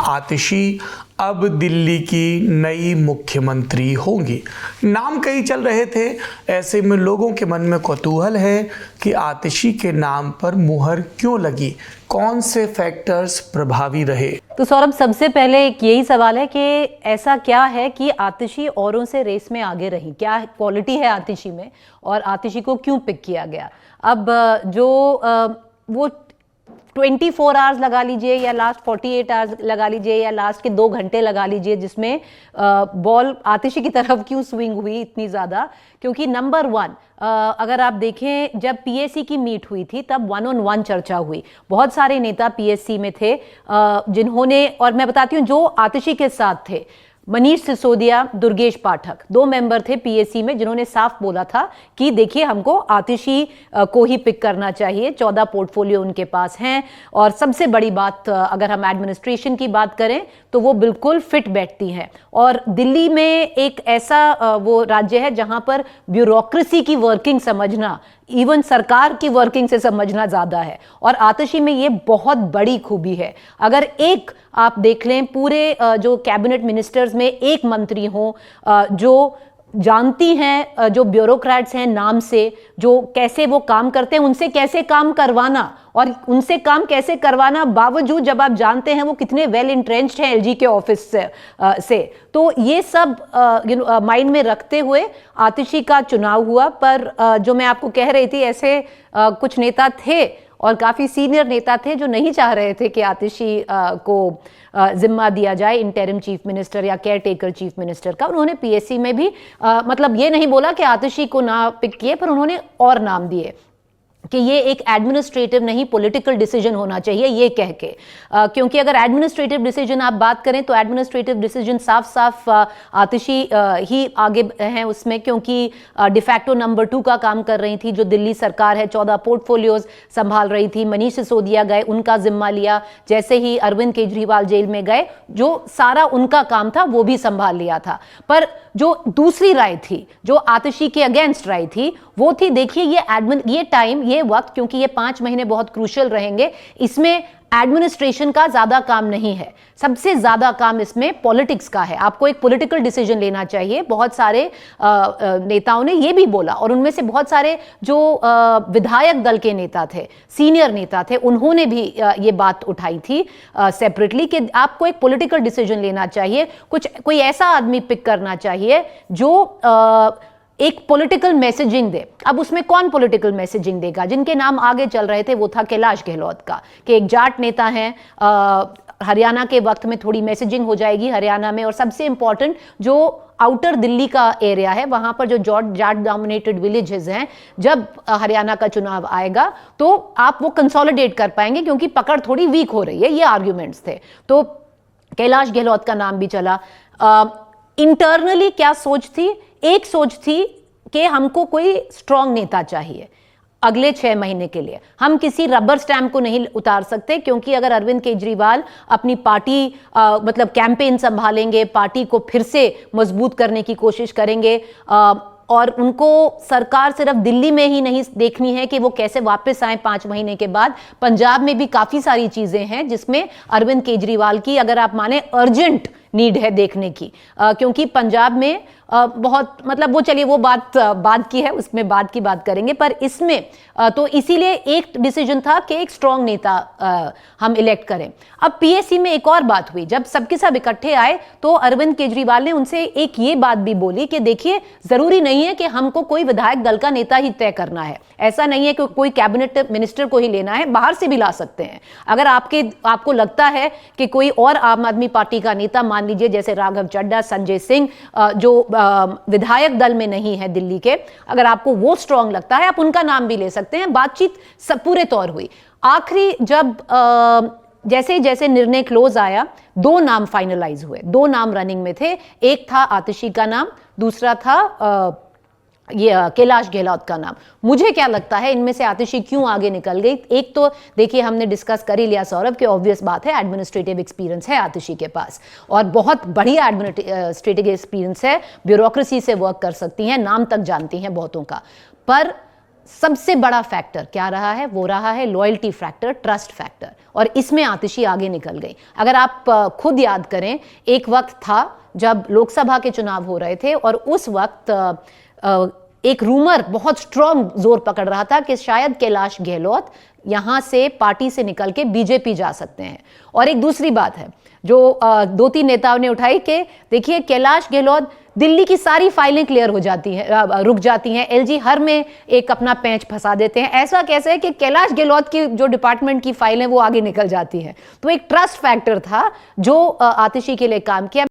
आतिशी अब दिल्ली की नई मुख्यमंत्री होंगी। नाम कई चल रहे थे, ऐसे में लोगों के मन में कौतूहल है कि आतिशी के नाम पर मुहर क्यों लगी, कौन से फैक्टर्स प्रभावी रहे। तो सौरभ, सबसे पहले एक यही सवाल है कि ऐसा क्या है कि आतिशी औरों से रेस में आगे रही, क्या क्वालिटी है आतिशी में और आतिशी को क्यों पिक किया गया। अब जो वो 24 आवर्स लगा लीजिए या लास्ट 48 आवर्स लगा लीजिए या लास्ट के 2 घंटे लगा लीजिए जिसमें बॉल आतिशी की तरफ क्यों स्विंग हुई इतनी ज़्यादा, क्योंकि नंबर 1 अगर आप देखें जब पीएससी की मीट हुई थी तब 1-on-1 चर्चा हुई। बहुत सारे नेता पीएससी में थे जिन्होंने, और मैं बताती हूँ जो आतिशी के साथ थे, मनीष सिसोदिया, दुर्गेश पाठक, 2 मेंबर थे पीएससी में जिन्होंने साफ बोला था कि देखिए हमको आतिशी को ही पिक करना चाहिए, 14 पोर्टफोलियो उनके पास हैं। और सबसे बड़ी बात, अगर हम एडमिनिस्ट्रेशन की बात करें तो वो बिल्कुल फिट बैठती हैं। और दिल्ली में एक ऐसा वो राज्य है जहां पर ब्यूरोक्रेसी की वर्किंग समझना इवन सरकार की वर्किंग से समझना ज़्यादा है, और आतिशी में ये बहुत बड़ी खूबी है। अगर एक आप देख लें पूरे जो कैबिनेट मिनिस्टर्स में एक मंत्री हो जो जानती हैं, जो ब्यूरोक्रेट्स हैं नाम से, जो कैसे वो काम करते हैं, उनसे कैसे काम करवाना और उनसे काम कैसे करवाना बावजूद जब आप जानते हैं वो कितने वेल इंट्रेंच्ड हैं एलजी के ऑफिस से तो ये सब माइंड में रखते हुए आतिशी का चुनाव हुआ। पर जो मैं आपको कह रही थी, ऐसे कुछ नेता थे और काफ़ी सीनियर नेता थे जो नहीं चाह रहे थे कि आतिशी को जिम्मा दिया जाए इंटरिम चीफ मिनिस्टर या केयर टेकर चीफ मिनिस्टर का। उन्होंने पीएससी में भी मतलब ये नहीं बोला कि आतिशी को ना पिक किए, पर उन्होंने और नाम दिए कि ये एक एडमिनिस्ट्रेटिव नहीं पॉलिटिकल डिसीजन होना चाहिए, ये कह के क्योंकि अगर एडमिनिस्ट्रेटिव डिसीजन आप बात करें तो एडमिनिस्ट्रेटिव डिसीजन साफ साफ आतिशी ही आगे हैं उसमें, क्योंकि डिफैक्टो नंबर 2 का काम कर रही थी जो दिल्ली सरकार है, 14 पोर्टफोलियोज संभाल रही थी। मनीष सिसोदिया गए, उनका जिम्मा लिया, जैसे ही अरविंद केजरीवाल जेल में गए जो सारा उनका काम था वो भी संभाल लिया था। पर जो दूसरी राय थी, जो आतिशी के अगेंस्ट राय थी, वो थी देखिए ये टाइम, ये वक्त, क्योंकि ये 5 महीने बहुत क्रूशियल रहेंगे, इसमें एडमिनिस्ट्रेशन का ज्यादा काम नहीं है, सबसे ज्यादा काम इसमें पॉलिटिक्स का है। आपको एक पॉलिटिकल डिसीजन लेना चाहिए। बहुत सारे नेताओं ने ये भी बोला, और उनमें से बहुत सारे जो विधायक दल के नेता थे, सीनियर नेता थे, उन्होंने भी ये बात उठाई थी सेपरेटली कि आपको एक पॉलिटिकल डिसीजन लेना चाहिए, कोई ऐसा आदमी पिक करना चाहिए जो एक पॉलिटिकल मैसेजिंग दे। अब उसमें कौन पॉलिटिकल मैसेजिंग देगा? जिनके नाम आगे चल रहे थे वो था कैलाश गहलोत का, कि एक जाट नेता हैं, हरियाणा के वक्त में थोड़ी मैसेजिंग हो जाएगी हरियाणा में, और सबसे इंपॉर्टेंट जो आउटर दिल्ली का एरिया है वहां पर जो जाट डोमिनेटेड विलेजेस हैं, जब हरियाणा का चुनाव आएगा तो आप वो कंसोलिडेट कर पाएंगे, क्योंकि पकड़ थोड़ी वीक हो रही है, ये आर्ग्यूमेंट्स थे। तो कैलाश गहलोत का नाम भी चला। इंटरनली क्या सोच थी? एक सोच थी कि हमको कोई स्ट्रांग नेता चाहिए अगले 6 महीने के लिए। हम किसी रबर स्टैम्प को नहीं उतार सकते, क्योंकि अगर अरविंद केजरीवाल अपनी पार्टी मतलब कैंपेन संभालेंगे, पार्टी को फिर से मजबूत करने की कोशिश करेंगे, और उनको सरकार सिर्फ दिल्ली में ही नहीं देखनी है कि वो कैसे वापस आए 5 महीने के बाद, पंजाब में भी काफ़ी सारी चीज़ें हैं जिसमें अरविंद केजरीवाल की, अगर आप माने, अर्जेंट नीड है देखने की, क्योंकि पंजाब में बहुत, मतलब वो चलिए वो बात बाद की है, उसमें बाद की बात करेंगे। पर इसमें तो इसीलिए एक डिसीजन था कि एक स्ट्रांग नेता हम इलेक्ट करें। अब पीएससी में एक और बात हुई, जब सबके सब इकट्ठे आए तो अरविंद केजरीवाल ने उनसे एक ये बात भी बोली कि देखिए जरूरी नहीं है कि हमको कोई विधायक दल का नेता ही तय करना है, ऐसा नहीं है कि कोई कैबिनेट मिनिस्टर को ही लेना है, बाहर से भी ला सकते हैं। अगर आपको लगता है कि कोई और आम आदमी पार्टी का नेता, मान लीजिए जैसे राघव चड्ढा, संजय सिंह, जो विधायक दल में नहीं है दिल्ली के, अगर आपको वो स्ट्रांग लगता है आप उनका नाम भी ले सकते हैं। बातचीत सब पूरे तौर हुई। आखिरी जब जैसे जैसे निर्णय क्लोज आया, 2 नाम फाइनलाइज हुए, 2 नाम रनिंग में थे। एक था आतिशी का नाम, दूसरा था ये कैलाश गहलोत का नाम। मुझे क्या लगता है इनमें से आतिशी क्यों आगे निकल गई? एक तो देखिए हमने डिस्कस कर ही लिया सौरभ कि ऑब्वियस बात है एडमिनिस्ट्रेटिव एक्सपीरियंस है आतिशी के पास, और बहुत बढ़िया एडमिनिस्ट्रेटिव एक्सपीरियंस है, ब्यूरोक्रेसी से वर्क कर सकती हैं, नाम तक जानती हैं बहुतों का। पर सबसे बड़ा फैक्टर क्या रहा है? वो रहा है लॉयल्टी फैक्टर, ट्रस्ट फैक्टर, और इसमें आतिशी आगे निकल गई। अगर आप खुद याद करें, एक वक्त था जब लोकसभा के चुनाव हो रहे थे और उस वक्त एक रूमर बहुत स्ट्रॉन्ग जोर पकड़ रहा था कि शायद कैलाश गहलोत यहां से पार्टी से निकल के बीजेपी जा सकते हैं। और एक दूसरी बात है जो 2-3 नेताओं ने उठाई कि देखिए कैलाश गहलोत दिल्ली की सारी फाइलें क्लियर हो जाती हैं, रुक जाती हैं, एलजी हर में एक अपना पैंच फंसा देते हैं। ऐसा कैसे है कि कैलाश गहलोत की जो डिपार्टमेंट की फाइलें वो आगे निकल जाती हैं। तो एक ट्रस्ट फैक्टर था जो आतिशी के लिए काम किया।